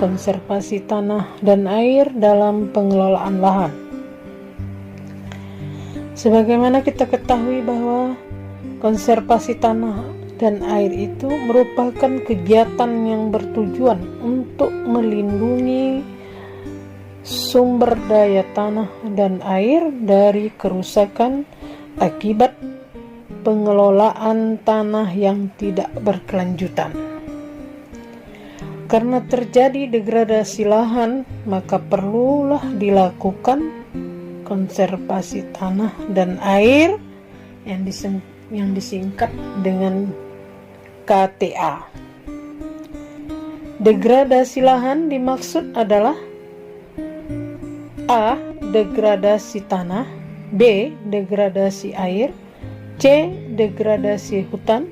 konservasi tanah dan air dalam pengelolaan lahan. Sebagaimana kita ketahui bahwa konservasi tanah dan air itu merupakan kegiatan yang bertujuan untuk melindungi sumber daya tanah dan air dari kerusakan akibat pengelolaan tanah yang tidak berkelanjutan. Karena terjadi degradasi lahan, maka perlulah dilakukan konservasi tanah dan air yang disingkat dengan KTA. Degradasi lahan dimaksud adalah A. Degradasi tanah, B. Degradasi air, C. Degradasi hutan,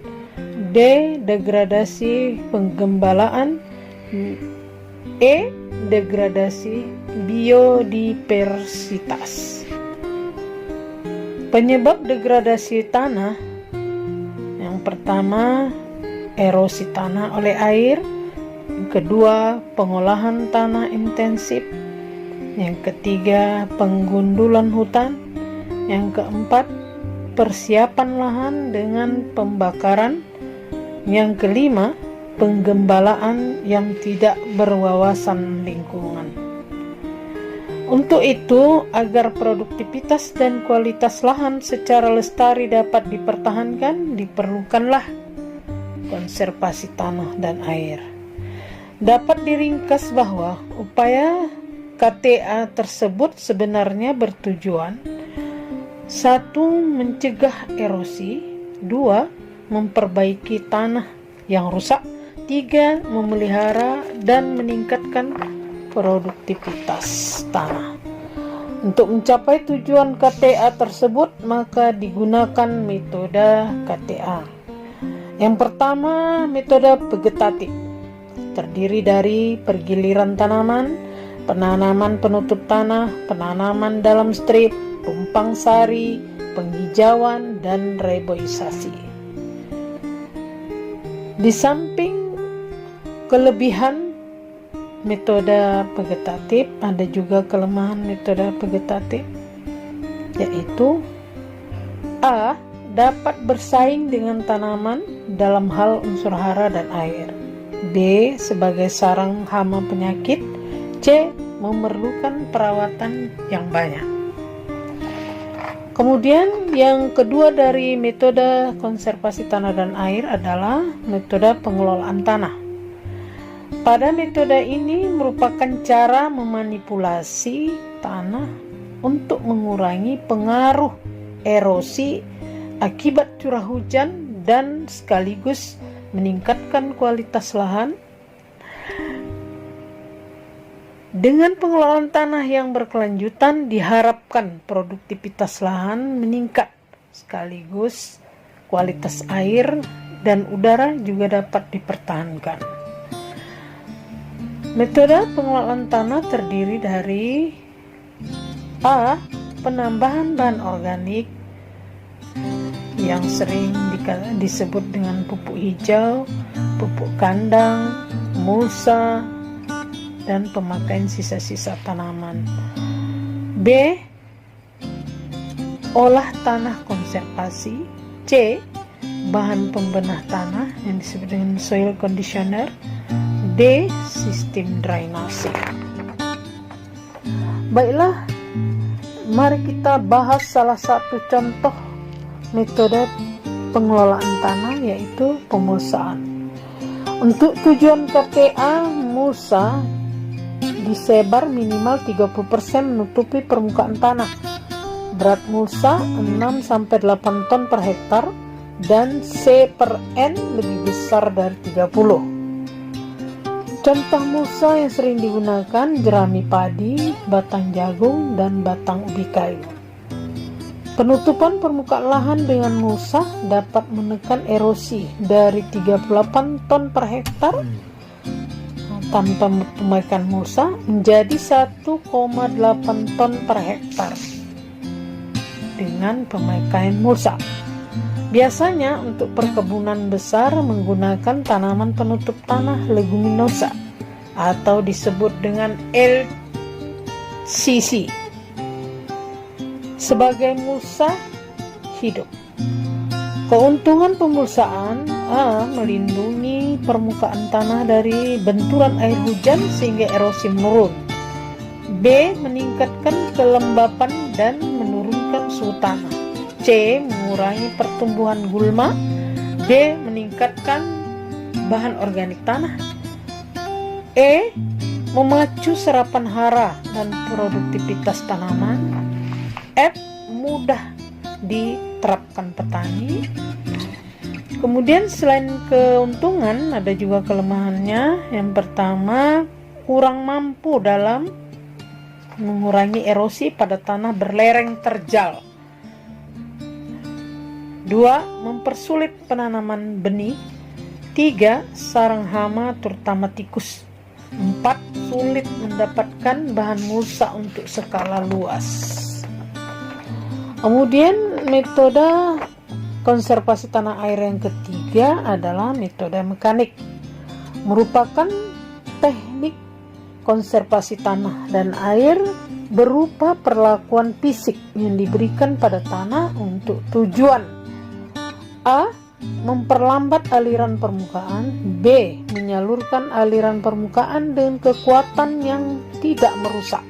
D. Degradasi penggembalaan, E. Degradasi biodiversitas. Penyebab degradasi tanah yang pertama, erosi tanah oleh air, yang kedua, pengolahan tanah intensif, yang ketiga, penggundulan hutan, yang keempat, persiapan lahan dengan pembakaran, yang kelima, penggembalaan yang tidak berwawasan lingkungan. Untuk itu, agar produktivitas dan kualitas lahan secara lestari dapat dipertahankan, diperlukanlah konservasi tanah dan air. Dapat diringkas bahwa upaya KTA tersebut sebenarnya bertujuan 1. Mencegah erosi, 2. Memperbaiki tanah yang rusak, 3. Memelihara dan meningkatkan produktivitas tanah. Untuk mencapai tujuan KTA tersebut, maka digunakan metode KTA. Yang pertama, metode vegetatif, terdiri dari pergiliran tanaman, penanaman penutup tanah, penanaman dalam strip, tumpang sari, penghijauan, dan reboisasi. Di samping kelebihan metode vegetatif, ada juga kelemahan metode vegetatif, yaitu A. Dapat bersaing dengan tanaman dalam hal unsur hara dan air, B. Sebagai sarang hama penyakit, C. Memerlukan perawatan yang banyak. Kemudian yang kedua dari metode konservasi tanah dan air adalah metode pengelolaan tanah. Pada metode ini merupakan cara memanipulasi tanah untuk mengurangi pengaruh erosi akibat curah hujan dan sekaligus meningkatkan kualitas lahan. Dengan pengelolaan tanah yang berkelanjutan, diharapkan produktivitas lahan meningkat, sekaligus kualitas air dan udara juga dapat dipertahankan. Metode pengelolaan tanah terdiri dari A. Penambahan bahan organik yang sering disebut dengan pupuk hijau, pupuk kandang, mulsa, dan pemakaian sisa-sisa tanaman. B. Olah tanah konservasi. C. Bahan pembenah tanah yang disebut dengan soil conditioner. D. Sistem drainase. Baiklah, mari kita bahas salah satu contoh metode pengelolaan tanah, yaitu pemulsaan. Untuk tujuan KTA, mulsa disebar minimal 30% menutupi permukaan tanah. Berat mulsa 6-8 ton per hektar dan C/N lebih besar dari 30. Contoh mulsa yang sering digunakan jerami padi, batang jagung, dan batang ubi kayu. Penutupan permukaan lahan dengan mulsa dapat menekan erosi dari 38 ton per hektar tanpa pemakaian mulsa menjadi 1,8 ton per hektar dengan pemakaian mulsa. Biasanya untuk perkebunan besar menggunakan tanaman penutup tanah leguminosa atau disebut dengan LCC sebagai mulsa hidup. Keuntungan pemulsaan: A. Melindungi permukaan tanah dari benturan air hujan sehingga erosi menurun. B. Meningkatkan kelembapan dan menurunkan suhu tanah. C. Mengurangi pertumbuhan gulma. D. Meningkatkan bahan organik tanah. E. Memacu serapan hara dan produktivitas tanaman. F. Mudah diterapkan petani. Kemudian selain keuntungan ada juga kelemahannya. Yang pertama, kurang mampu dalam mengurangi erosi pada tanah berlereng terjal. 2. Mempersulit penanaman benih. 3. Sarang hama terutama tikus. 4. Sulit mendapatkan bahan mulsa untuk skala luas. Kemudian metode konservasi tanah air yang ketiga adalah metode mekanik. Merupakan teknik konservasi tanah dan air berupa perlakuan fisik yang diberikan pada tanah untuk tujuan: A. Memperlambat aliran permukaan. B. Menyalurkan aliran permukaan dengan kekuatan yang tidak merusak.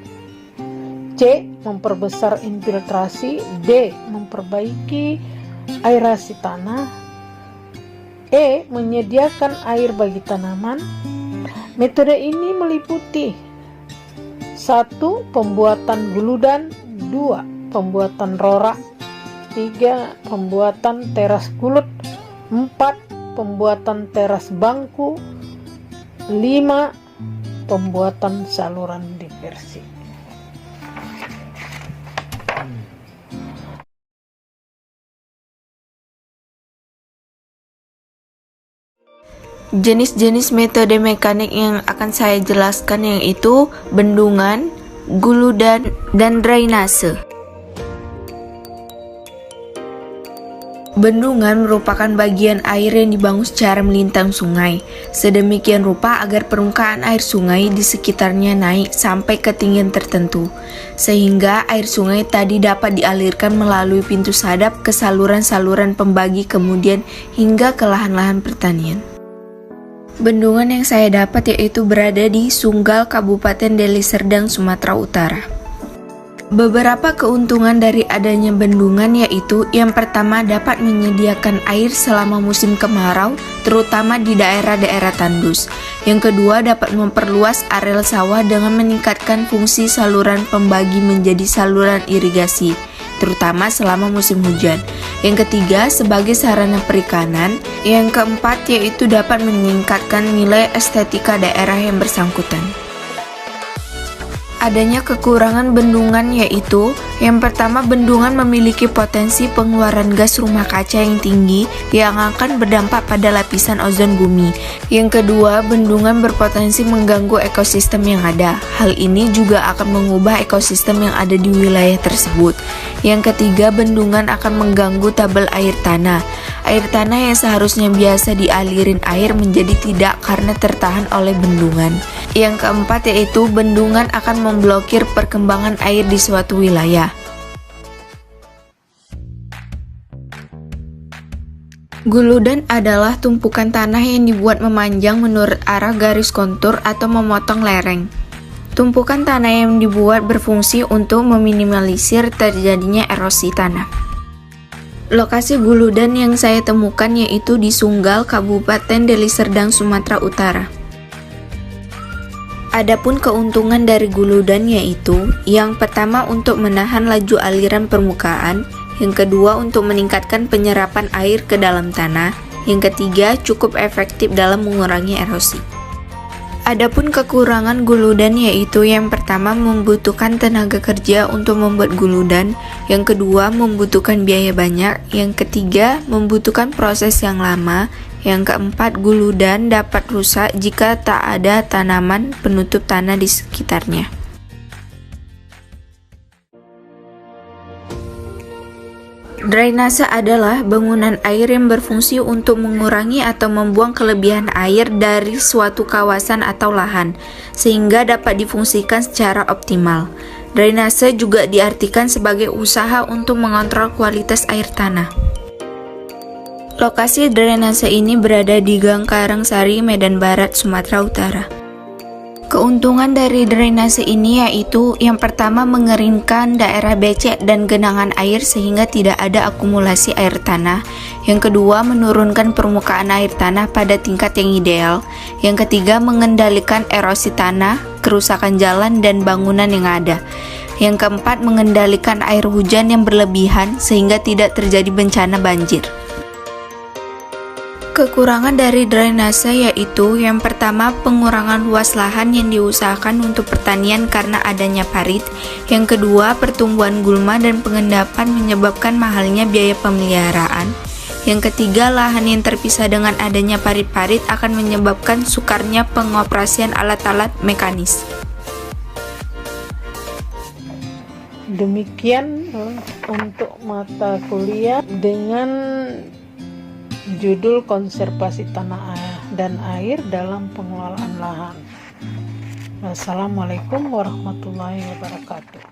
C. Memperbesar infiltrasi. D. Memperbaiki aerasi tanah. E. Menyediakan air bagi tanaman. Metode ini meliputi 1. Pembuatan guludan. 2. Pembuatan rorak. 3. Pembuatan teras gulut. 4. Pembuatan teras bangku. 5. Pembuatan saluran diversi. Jenis-jenis metode mekanik yang akan saya jelaskan yaitu bendungan, guludan, dan drainase. Bendungan merupakan bagian air yang dibangun secara melintang sungai, sedemikian rupa agar permukaan air sungai di sekitarnya naik sampai ketinggian tertentu, sehingga air sungai tadi dapat dialirkan melalui pintu sadap ke saluran-saluran pembagi kemudian hingga ke lahan-lahan pertanian. Bendungan yang saya dapat yaitu berada di Sunggal, Kabupaten Deli Serdang, Sumatera Utara. Beberapa keuntungan dari adanya bendungan yaitu: yang pertama, dapat menyediakan air selama musim kemarau, terutama di daerah-daerah tandus. Yang kedua, dapat memperluas areal sawah dengan meningkatkan fungsi saluran pembagi menjadi saluran irigasi, terutama selama musim hujan. Yang ketiga, sebagai sarana perikanan. Yang keempat, yaitu dapat meningkatkan nilai estetika daerah yang bersangkutan. Adanya kekurangan bendungan yaitu: yang pertama, bendungan memiliki potensi pengeluaran gas rumah kaca yang tinggi yang akan berdampak pada lapisan ozon bumi. Yang kedua, bendungan berpotensi mengganggu ekosistem yang ada. Hal ini juga akan mengubah ekosistem yang ada di wilayah tersebut. Yang ketiga, bendungan akan mengganggu tabel air tanah. Air tanah yang seharusnya biasa dialirin air menjadi tidak karena tertahan oleh bendungan. Yang keempat yaitu bendungan akan memblokir perkembangan air di suatu wilayah. Guludan adalah tumpukan tanah yang dibuat memanjang menurut arah garis kontur atau memotong lereng. Tumpukan tanah yang dibuat berfungsi untuk meminimalisir terjadinya erosi tanah. Lokasi guludan yang saya temukan yaitu di Sunggal, Kabupaten Deli Serdang, Sumatera Utara. Adapun keuntungan dari guludan yaitu: yang pertama, untuk menahan laju aliran permukaan. Yang kedua, untuk meningkatkan penyerapan air ke dalam tanah. Yang ketiga, cukup efektif dalam mengurangi erosi. Adapun kekurangan guludan yaitu: yang pertama, membutuhkan tenaga kerja untuk membuat guludan. Yang kedua, membutuhkan biaya banyak. Yang ketiga, membutuhkan proses yang lama. Yang keempat, guludan dapat rusak jika tak ada tanaman penutup tanah di sekitarnya. Drainase adalah bangunan air yang berfungsi untuk mengurangi atau membuang kelebihan air dari suatu kawasan atau lahan, sehingga dapat difungsikan secara optimal. Drainase juga diartikan sebagai usaha untuk mengontrol kualitas air tanah. Lokasi drainase ini berada di Gang Karangsari, Medan Barat, Sumatera Utara. Keuntungan dari drainase ini yaitu yang pertama mengeringkan daerah becek dan genangan air sehingga tidak ada akumulasi air tanah. Yang kedua menurunkan permukaan air tanah pada tingkat yang ideal. Yang ketiga mengendalikan erosi tanah, kerusakan jalan dan bangunan yang ada. Yang keempat mengendalikan air hujan yang berlebihan sehingga tidak terjadi bencana banjir. Kekurangan dari drainase yaitu yang pertama pengurangan luas lahan yang diusahakan untuk pertanian karena adanya parit. Yang kedua pertumbuhan gulma dan pengendapan menyebabkan mahalnya biaya pemeliharaan. Yang ketiga lahan yang terpisah dengan adanya parit-parit akan menyebabkan sukarnya pengoperasian alat-alat mekanis. Demikian untuk mata kuliah dengan judul konservasi tanah dan air dalam pengelolaan lahan. Wassalamualaikum warahmatullahi wabarakatuh.